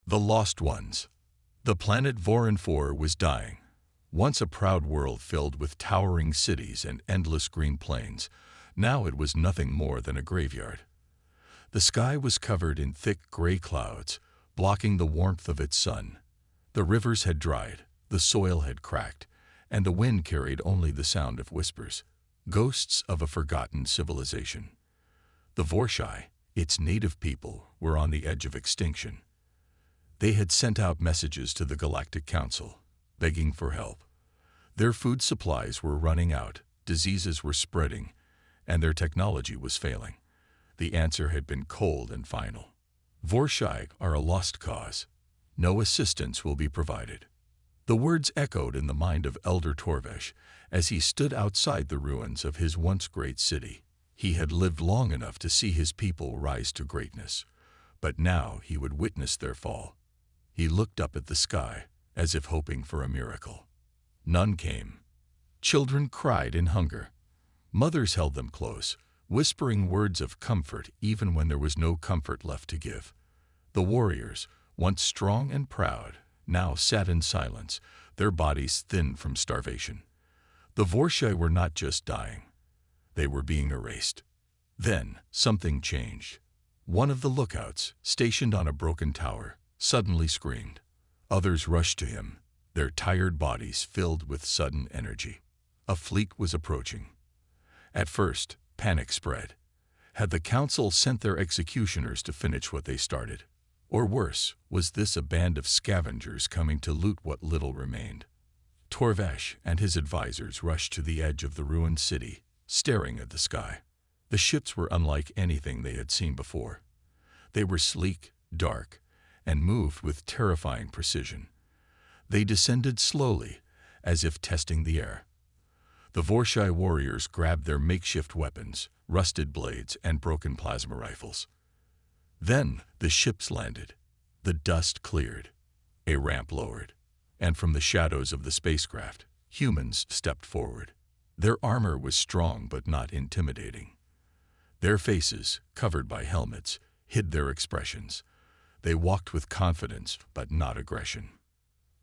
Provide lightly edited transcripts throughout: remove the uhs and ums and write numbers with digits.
The Lost Ones. The planet Voron 4 was dying. Once a proud world filled with towering cities and endless green plains, now it was nothing more than a graveyard. The sky was covered in thick gray clouds, blocking the warmth of its sun. The rivers had dried, the soil had cracked, and the wind carried only the sound of whispers, ghosts of a forgotten civilization. The Vorshai, its native people, were on the edge of extinction. They had sent out messages to the Galactic Council, begging for help. Their food supplies were running out, diseases were spreading, and their technology was failing. The answer had been cold and final. Vorshai are a lost cause. No assistance will be provided. The words echoed in the mind of Elder Torvesh as he stood outside the ruins of his once great city. He had lived long enough to see his people rise to greatness, but now he would witness their fall. He looked up at the sky, as if hoping for a miracle. None came. Children cried in hunger. Mothers held them close, whispering words of comfort even when there was no comfort left to give. The warriors, once strong and proud, now sat in silence, their bodies thin from starvation. The Vorshai were not just dying. They were being erased. Then, something changed. One of the lookouts, stationed on a broken tower, suddenly screamed. Others rushed to him, their tired bodies filled with sudden energy. A fleet was approaching. At first, panic spread. Had the council sent their executioners to finish what they started? Or worse, was this a band of scavengers coming to loot what little remained? Torvesh and his advisors rushed to the edge of the ruined city, staring at the sky. The ships were unlike anything they had seen before. They were sleek, dark, and moved with terrifying precision. They descended slowly, as if testing the air. The Vorshai warriors grabbed their makeshift weapons, rusted blades, and broken plasma rifles. Then the ships landed. The dust cleared. A ramp lowered. And from the shadows of the spacecraft, humans stepped forward. Their armor was strong but not intimidating. Their faces, covered by helmets, hid their expressions. They walked with confidence but not aggression.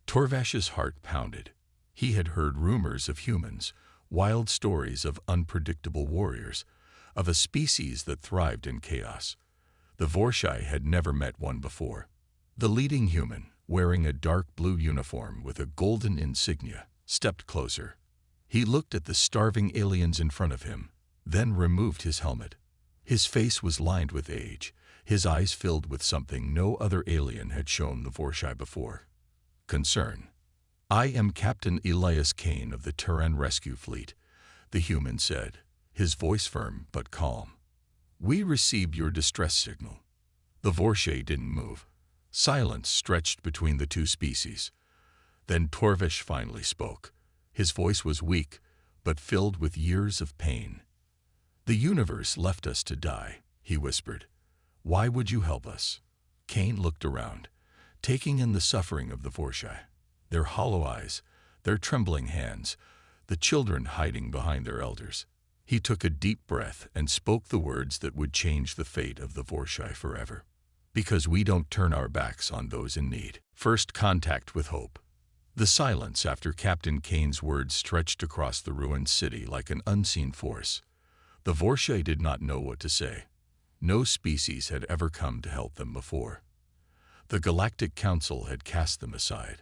Torvash's heart pounded. He had heard rumors of humans, wild stories of unpredictable warriors, of a species that thrived in chaos. The Vorshai had never met one before. The leading human, wearing a dark blue uniform with a golden insignia, stepped closer. He looked at the starving aliens in front of him, then removed his helmet. His face was lined with age, his eyes filled with something no other alien had shown the Vorshai before. Concern. "I am Captain Elias Kane of the Terran Rescue Fleet," the human said, his voice firm but calm. "We received your distress signal." The Vorshai didn't move. Silence stretched between the two species. Then Torvesh finally spoke. His voice was weak, but filled with years of pain. "The universe left us to die," he whispered. "Why would you help us?" Kane looked around, taking in the suffering of the Vorshai. Their hollow eyes, their trembling hands, the children hiding behind their elders. He took a deep breath and spoke the words that would change the fate of the Vorshai forever. "Because we don't turn our backs on those in need." First contact with hope. The silence after Captain Kane's words stretched across the ruined city like an unseen force. The Vorshai did not know what to say. No species had ever come to help them before. The Galactic Council had cast them aside,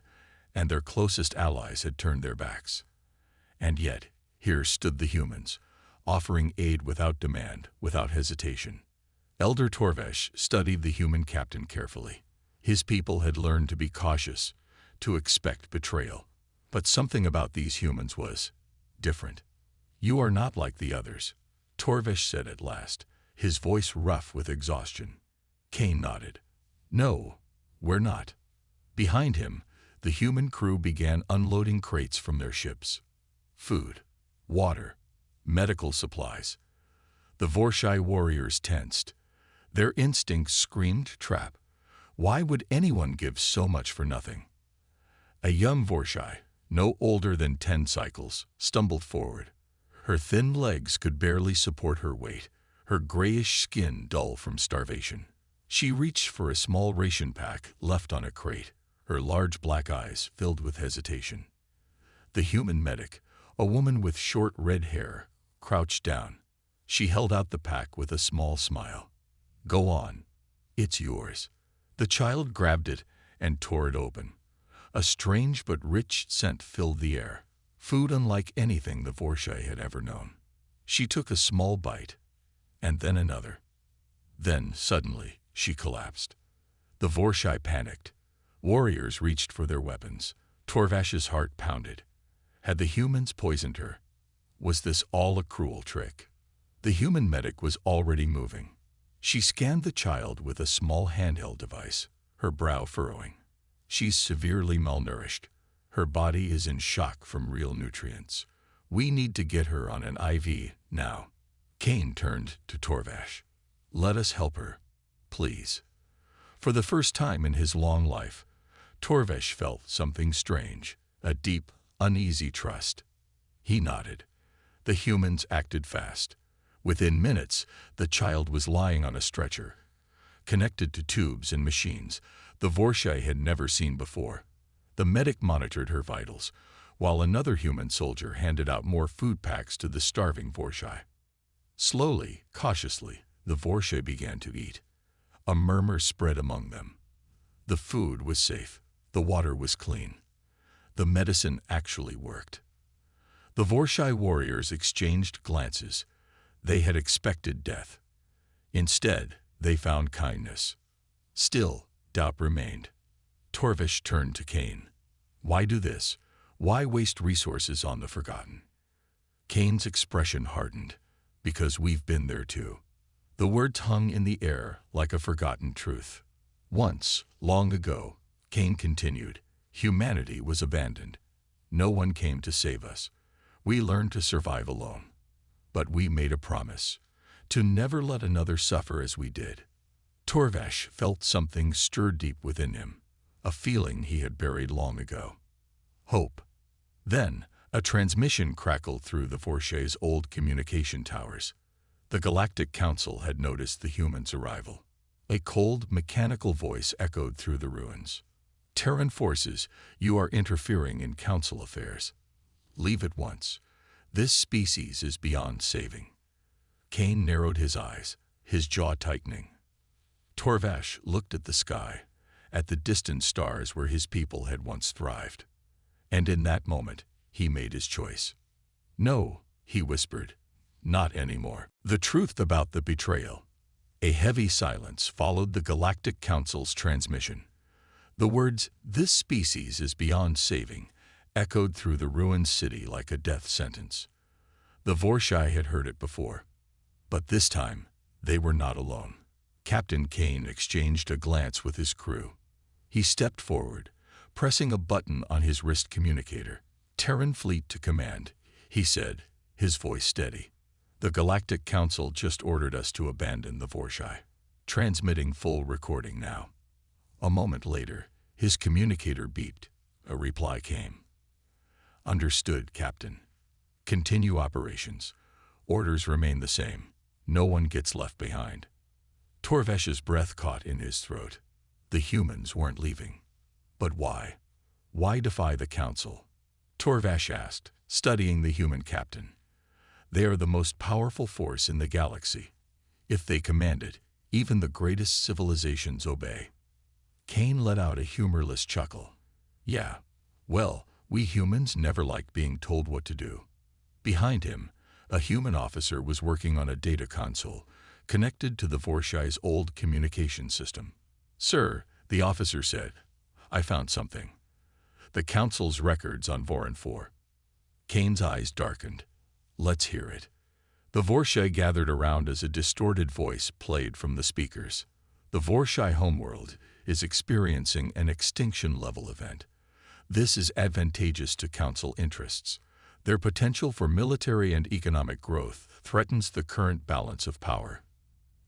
and their closest allies had turned their backs. And yet, here stood the humans, offering aid without demand, without hesitation. Elder Torvesh studied the human captain carefully. His people had learned to be cautious, to expect betrayal. But something about these humans was different. "You are not like the others," Torvesh said at last, his voice rough with exhaustion. Kane nodded. "No, we're not." Behind him, the human crew began unloading crates from their ships. Food, water, medical supplies. The Vorshai warriors tensed. Their instincts screamed trap. Why would anyone give so much for nothing? A young Vorshai, no older than 10 cycles, stumbled forward. Her thin legs could barely support her weight, her grayish skin dull from starvation. She reached for a small ration pack left on a crate, her large black eyes filled with hesitation. The human medic, a woman with short red hair, crouched down. She held out the pack with a small smile. "Go on. It's yours." The child grabbed it and tore it open. A strange but rich scent filled the air, food unlike anything the Vorshai had ever known. She took a small bite, and then another. Then, suddenly, she collapsed. The Vorshai panicked. Warriors reached for their weapons. Torvash's heart pounded. Had the humans poisoned her? Was this all a cruel trick? The human medic was already moving. She scanned the child with a small handheld device, her brow furrowing. "She's severely malnourished. Her body is in shock from real nutrients. We need to get her on an IV now." Kane turned to Torvash. "Let us help her, please." For the first time in his long life, Torvash felt something strange, a deep, uneasy trust. He nodded. The humans acted fast. Within minutes, the child was lying on a stretcher, connected to tubes and machines the Vorshai had never seen before. The medic monitored her vitals, while another human soldier handed out more food packs to the starving Vorshai. Slowly, cautiously, the Vorshai began to eat. A murmur spread among them. The food was safe. The water was clean. The medicine actually worked. The Vorshai warriors exchanged glances. They had expected death. Instead, they found kindness. Still, doubt remained. Torvash turned to Kane. "Why do this? Why waste resources on the forgotten?" Kane's expression hardened. "Because we've been there too." The words hung in the air like a forgotten truth. "Once, long ago," Kane continued, "humanity was abandoned. No one came to save us. We learned to survive alone. But we made a promise, to never let another suffer as we did." Torvash felt something stir deep within him, a feeling he had buried long ago. Hope. Then, a transmission crackled through the Vorshai's old communication towers. The Galactic Council had noticed the humans' arrival. A cold, mechanical voice echoed through the ruins. "Terran forces, you are interfering in Council affairs. Leave at once. This species is beyond saving." Kane narrowed his eyes, his jaw tightening. Torvash looked at the sky, at the distant stars where his people had once thrived. And in that moment, he made his choice. "No," he whispered, "not anymore." The truth about the betrayal. A heavy silence followed the Galactic Council's transmission. The words, "This species is beyond saving," echoed through the ruined city like a death sentence. The Vorshai had heard it before. But this time, they were not alone. Captain Kane exchanged a glance with his crew. He stepped forward, pressing a button on his wrist communicator. "Terran fleet to command," he said, his voice steady. "The Galactic Council just ordered us to abandon the Vorshai. Transmitting full recording now." A moment later, his communicator beeped. A reply came. "Understood, Captain. Continue operations. Orders remain the same. No one gets left behind." Torvash's breath caught in his throat. The humans weren't leaving. But why? Why defy the Council? Torvash asked, studying the human captain. "They are the most powerful force in the galaxy. If they command it, even the greatest civilizations obey." Kane let out a humorless chuckle. "Yeah, well, we humans never liked being told what to do." Behind him, a human officer was working on a data console, connected to the Vorshai's old communication system. "Sir," the officer said, "I found something. The Council's records on Voron 4. Kane's eyes darkened. "Let's hear it." The Vorshai gathered around as a distorted voice played from the speakers. "The Vorshai homeworld is experiencing an extinction-level event. This is advantageous to Council interests. Their potential for military and economic growth threatens the current balance of power.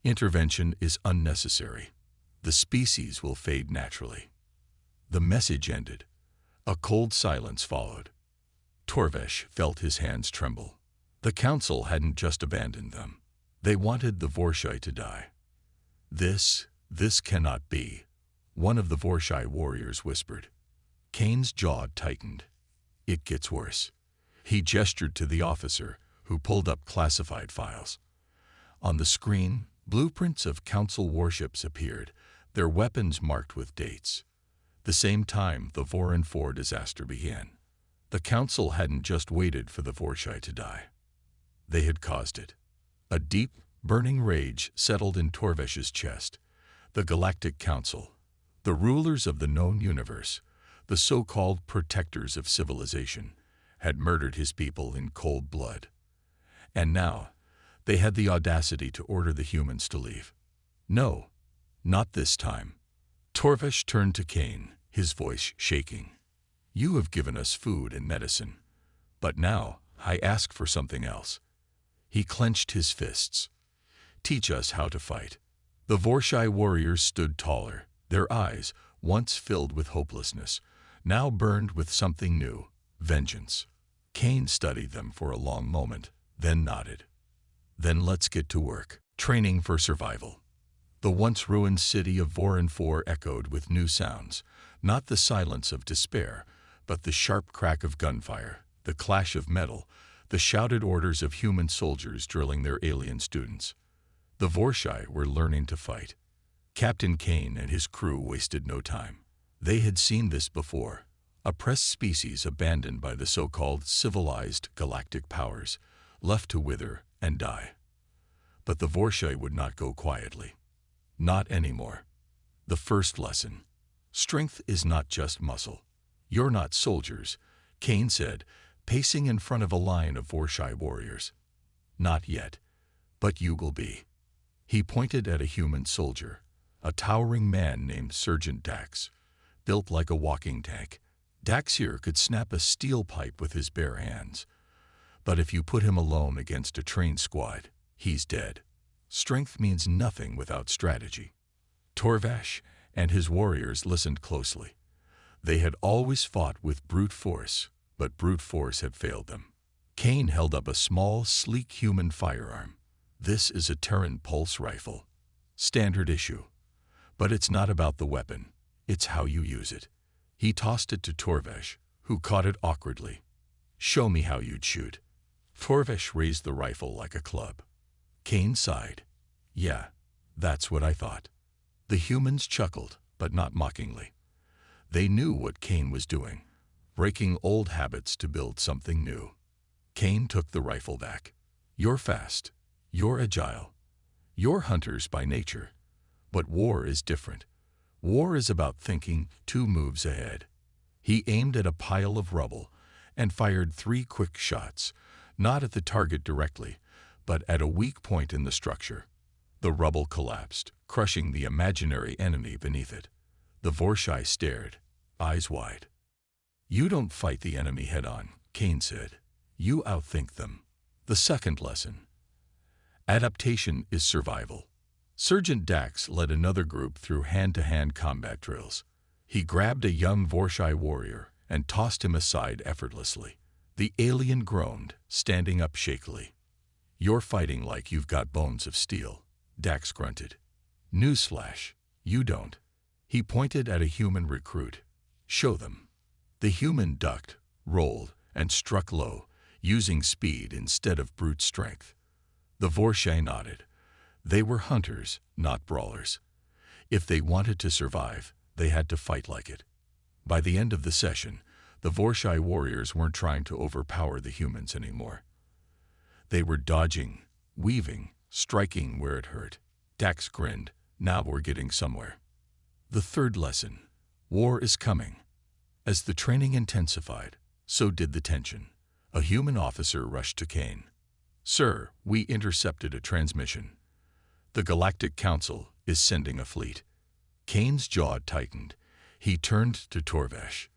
Intervention is unnecessary. The species will fade naturally." The message ended. A cold silence followed. Torvash felt his hands tremble. The Council hadn't just abandoned them. They wanted the Vorshai to die. This This cannot be, one of the Vorshai warriors whispered. Kane's jaw tightened. It gets worse. He gestured to the officer, who pulled up classified files. On the screen, blueprints of Council warships appeared, their weapons marked with dates. The same time the Voron 4 disaster began. The Council hadn't just waited for the Vorshai to die. They had caused it. A deep, burning rage settled in Torvesh's chest. The Galactic Council, the rulers of the known universe, the so-called protectors of civilization, had murdered his people in cold blood. And now, they had the audacity to order the humans to leave. No, not this time. Torvesh turned to Kane, his voice shaking. You have given us food and medicine, but now I ask for something else. He clenched his fists. Teach us how to fight. The Vorshai warriors stood taller, their eyes, once filled with hopelessness, now burned with something new, vengeance. Kane studied them for a long moment, then nodded. Then let's get to work. Training for survival. The once ruined city of Voron 4 echoed with new sounds, not the silence of despair, but the sharp crack of gunfire, the clash of metal, the shouted orders of human soldiers drilling their alien students. The Vorshai were learning to fight. Captain Kane and his crew wasted no time. They had seen this before, oppressed species abandoned by the so-called civilized galactic powers, left to wither and die. But the Vorshai would not go quietly. Not anymore. The first lesson. Strength is not just muscle. You're not soldiers, Kane said, pacing in front of a line of Vorshai warriors. Not yet, but you will be. He pointed at a human soldier, a towering man named Sergeant Dax, built like a walking tank. Dax here could snap a steel pipe with his bare hands. But if you put him alone against a trained squad, he's dead. Strength means nothing without strategy. Torvesh and his warriors listened closely. They had always fought with brute force, but brute force had failed them. Kane held up a small, sleek human firearm. This is a Terran pulse rifle. Standard issue. But it's not about the weapon. It's how you use it. He tossed it to Torvesh, who caught it awkwardly. Show me how you'd shoot. Torvesh raised the rifle like a club. Kane sighed. Yeah, that's what I thought. The humans chuckled, but not mockingly. They knew what Kane was doing, breaking old habits to build something new. Kane took the rifle back. You're fast. You're agile. You're hunters by nature. But war is different. War is about thinking 2 moves ahead. He aimed at a pile of rubble and fired 3 quick shots, not at the target directly, but at a weak point in the structure. The rubble collapsed, crushing the imaginary enemy beneath it. The Vorshai stared, eyes wide. You don't fight the enemy head-on, Kane said. You outthink them. The second lesson. Adaptation is survival. Sergeant Dax led another group through hand-to-hand combat drills. He grabbed a young Vorshai warrior and tossed him aside effortlessly. The alien groaned, standing up shakily. You're fighting like you've got bones of steel, Dax grunted. Newsflash, you don't. He pointed at a human recruit. Show them. The human ducked, rolled, and struck low, using speed instead of brute strength. The Vorshai nodded. They were hunters, not brawlers. If they wanted to survive, they had to fight like it. By the end of the session, the Vorshai warriors weren't trying to overpower the humans anymore. They were dodging, weaving, striking where it hurt. Dax grinned. Now we're getting somewhere. The third lesson. War is coming. As the training intensified, so did the tension. A human officer rushed to Kane. Sir, we intercepted a transmission. The Galactic Council is sending a fleet. Kane's jaw tightened. He turned to Torvesh.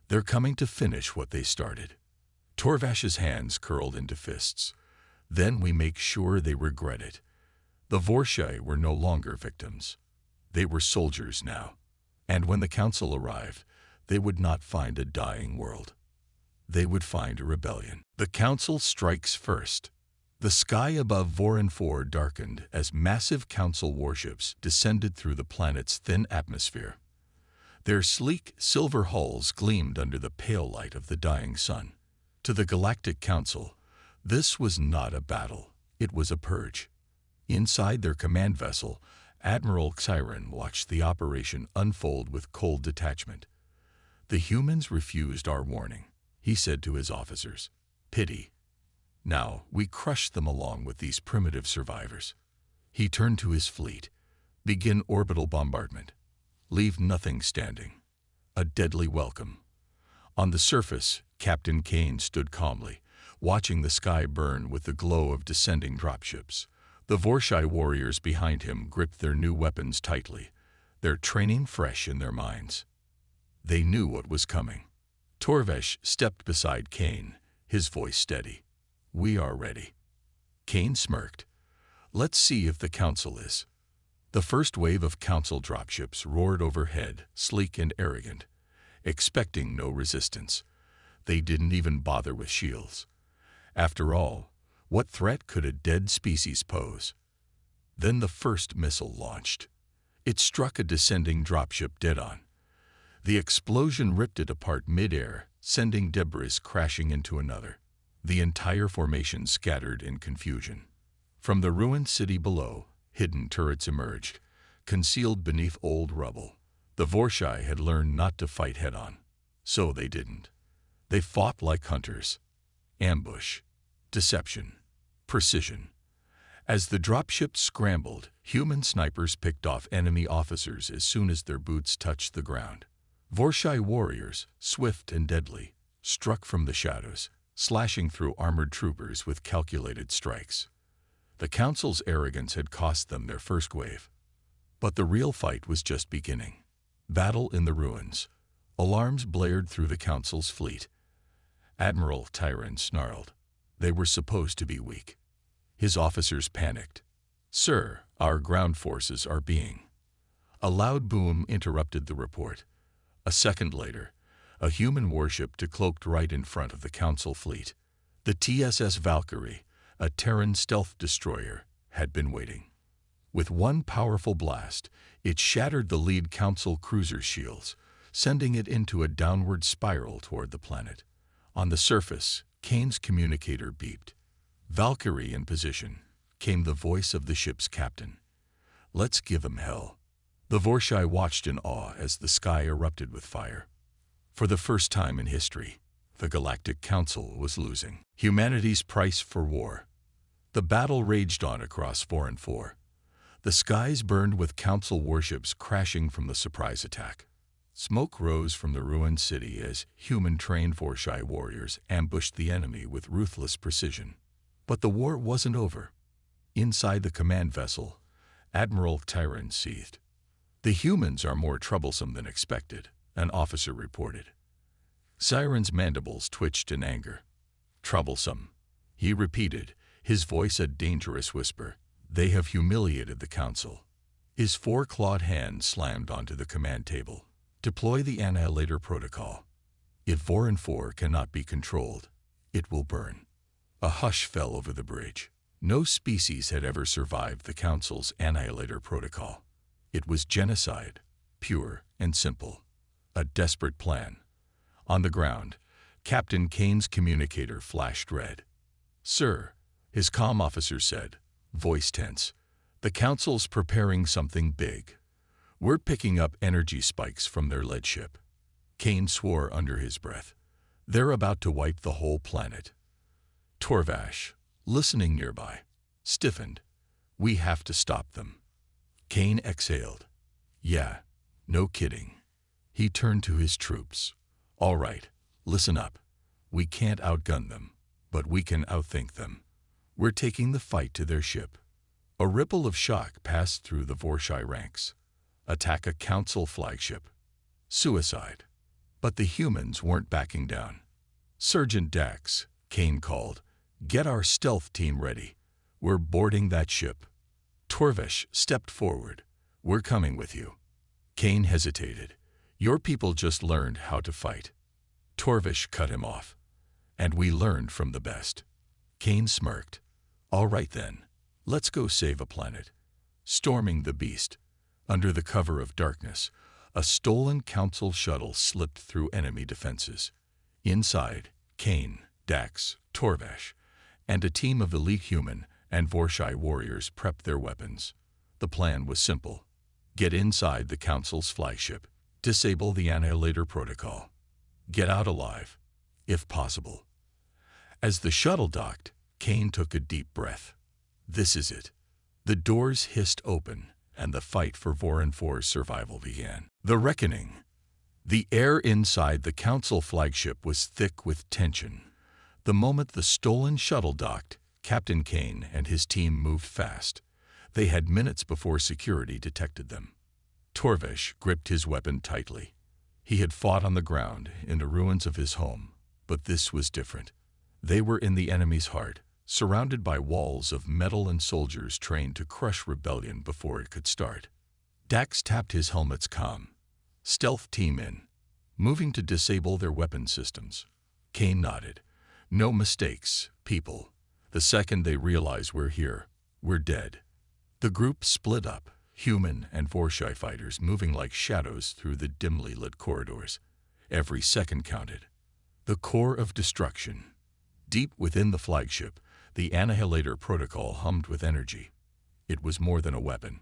They're coming to finish what they started. Torvesh's hands curled into fists. Then we make sure they regret it. The Vorshai were no longer victims. They were soldiers now. And when the Council arrived, they would not find a dying world. They would find a rebellion. The Council strikes first. The sky above Voron 4 darkened as massive council warships descended through the planet's thin atmosphere. Their sleek silver hulls gleamed under the pale light of the dying sun. To the Galactic Council, this was not a battle, it was a purge. Inside their command vessel, Admiral Xiron watched the operation unfold with cold detachment. "The humans refused our warning," he said to his officers. "Pity. Now we crush them along with these primitive survivors." He turned to his fleet. "Begin orbital bombardment. Leave nothing standing. A deadly welcome." On the surface, Captain Kane stood calmly, watching the sky burn with the glow of descending dropships. The Vorshai warriors behind him gripped their new weapons tightly, their training fresh in their minds. They knew what was coming. Torvesh stepped beside Kane, his voice steady. "We are ready." Kane smirked. "Let's see if the Council is." The first wave of Council dropships roared overhead, sleek and arrogant, expecting no resistance. They didn't even bother with shields. After all, what threat could a dead species pose? Then the first missile launched. It struck a descending dropship dead-on. The explosion ripped it apart mid-air, sending debris crashing into another. The entire formation scattered in confusion. From the ruined city below, hidden turrets emerged, concealed beneath old rubble. The Vorshai had learned not to fight head-on. So they didn't. They fought like hunters. Ambush, deception, precision. As the dropships scrambled, human snipers picked off enemy officers as soon as their boots touched the ground. Vorshai warriors, swift and deadly, struck from the shadows, slashing through armored troopers with calculated strikes. The Council's arrogance had cost them their first wave. But the real fight was just beginning. Battle in the ruins. Alarms blared through the Council's fleet. Admiral Xiron snarled. They were supposed to be weak. His officers panicked. "Sir, our ground forces are being..." A loud boom interrupted the report. A second later, a human warship decloaked right in front of the Council fleet. The TSS Valkyrie, a Terran stealth destroyer, had been waiting. With one powerful blast, it shattered the lead Council cruiser's shields, sending it into a downward spiral toward the planet. On the surface, Kane's communicator beeped. "Valkyrie in position," came the voice of the ship's captain. "Let's give 'em hell." The Vorshai watched in awe as the sky erupted with fire. For the first time in history, the Galactic Council was losing. Humanity's price for war. The battle raged on across Voron 4. The skies burned with Council warships crashing from the surprise attack. Smoke rose from the ruined city as human-trained Vorshai warriors ambushed the enemy with ruthless precision. But the war wasn't over. Inside the command vessel, Admiral Xiron seethed. "The humans are more troublesome than expected," an officer reported. Xiron's mandibles twitched in anger. "Troublesome," he repeated, his voice a dangerous whisper. "They have humiliated the Council." His four-clawed hand slammed onto the command table. "Deploy the Annihilator Protocol. If Voron 4 cannot be controlled, it will burn." A hush fell over the bridge. No species had ever survived the Council's Annihilator Protocol. It was genocide, pure and simple. A desperate plan. On the ground, Captain Kane's communicator flashed red. "Sir," his comm officer said, voice tense, "the Council's preparing something big. We're picking up energy spikes from their lead ship." Kane swore under his breath. "They're about to wipe the whole planet." Torvesh, listening nearby, stiffened. "We have to stop them." Kane exhaled. "Yeah, no kidding." He turned to his troops. "All right, listen up. We can't outgun them, but we can outthink them. We're taking the fight to their ship." A ripple of shock passed through the Vorshai ranks. Attack a Council flagship. Suicide. But the humans weren't backing down. "Sergeant Dax," Kane called, "get our stealth team ready. We're boarding that ship." Torvesh stepped forward. "We're coming with you." Kane hesitated. "Your people just learned how to fight." Torvesh cut him off. "And we learned from the best." Kane smirked. All right then, let's go save a planet. Storming the beast. Under the cover of darkness, a stolen council shuttle slipped through enemy defenses. Inside, Kane, Dax, Torvesh, and a team of elite human and Vorshai warriors prepped their weapons. The plan was simple. Get inside the council's flagship, disable the annihilator protocol. Get out alive, if possible. As the shuttle docked, Kane took a deep breath. This is it. The doors hissed open, and the fight for Voron 4's survival began. The reckoning. The air inside the council flagship was thick with tension. The moment the stolen shuttle docked, Captain Kane and his team moved fast. They had minutes before security detected them. Torvesh gripped his weapon tightly. He had fought on the ground in the ruins of his home, but this was different. They were in the enemy's heart, surrounded by walls of metal and soldiers trained to crush rebellion before it could start. Dax tapped his helmet's comm. Stealth team in, moving to disable their weapon systems. Kane nodded. No mistakes, people. The second they realize we're here, we're dead. The group split up, human and Vorshai fighters moving like shadows through the dimly lit corridors. Every second counted. The core of destruction. Deep within the flagship, the annihilator protocol hummed with energy. It was more than a weapon.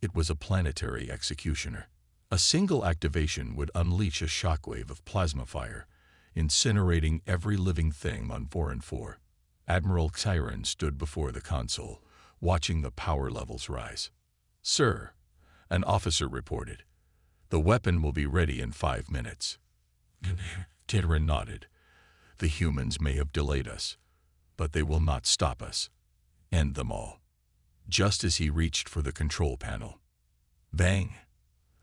It was a planetary executioner. A single activation would unleash a shockwave of plasma fire, incinerating every living thing on Voron 4. Admiral Chiron stood before the console, watching the power levels rise. "Sir," an officer reported, "the weapon will be ready in 5 minutes." Chiron nodded. "The humans may have delayed us, but they will not stop us. End them all." Just as he reached for the control panel. Bang!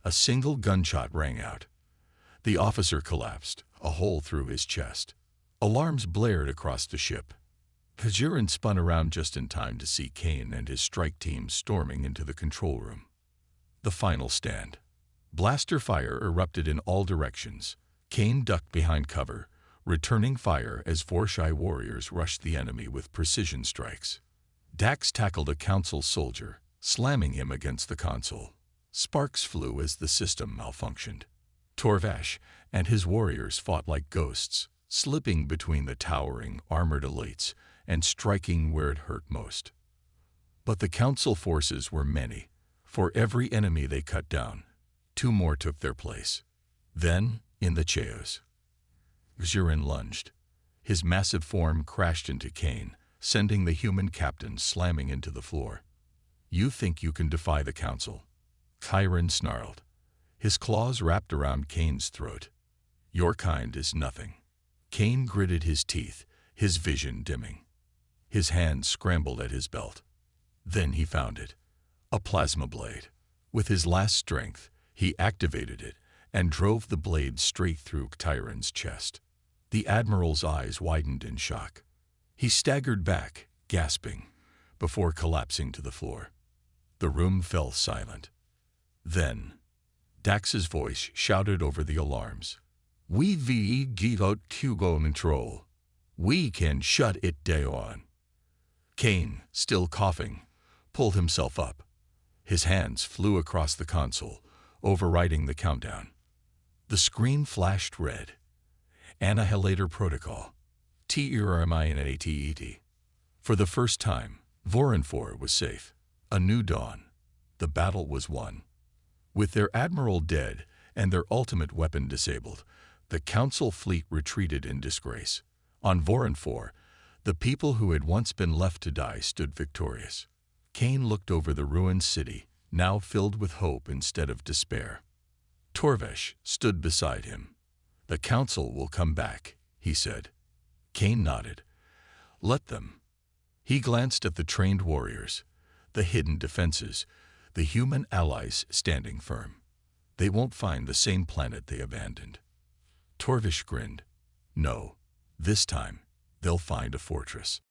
A single gunshot rang out. The officer collapsed, a hole through his chest. Alarms blared across the ship. Chiron spun around just in time to see Kane and his strike team storming into the control room. The final stand. Blaster fire erupted in all directions. Kane ducked behind cover, returning fire as Vorshai warriors rushed the enemy with precision strikes. Dax tackled a council soldier, slamming him against the console. Sparks flew as the system malfunctioned. Torvesh and his warriors fought like ghosts, slipping between the towering, armored elites and striking where it hurt most. But the council forces were many. For every enemy they cut down, 2 more took their place. Then, in the chaos, Chiron lunged. His massive form crashed into Kane, sending the human captain slamming into the floor. "You think you can defy the council?" Chiron snarled. His claws wrapped around Kane's throat. "Your kind is nothing." Kane gritted his teeth, his vision dimming. His hand scrambled at his belt. Then he found it. A plasma blade. With his last strength, he activated it and drove the blade straight through Chiron's chest. The Admiral's eyes widened in shock. He staggered back, gasping, before collapsing to the floor. The room fell silent. Then, Dax's voice shouted over the alarms. "We give out Hugo control. We can shut it down." Kane, still coughing, pulled himself up. His hands flew across the console, overriding the countdown. The screen flashed red. Annihilator Protocol. TERMINATET. For the first time, Voron 4 was safe. A new dawn. The battle was won. With their admiral dead and their ultimate weapon disabled, the Council fleet retreated in disgrace. On Voron 4, the people who had once been left to die stood victorious. Kane looked over the ruined city, now filled with hope instead of despair. Torvesh stood beside him. "The Council will come back," he said. Kane nodded. "Let them." He glanced at the trained warriors, the hidden defenses, the human allies standing firm. They won't find the same planet they abandoned. Torvesh grinned. "No, this time they'll find a fortress."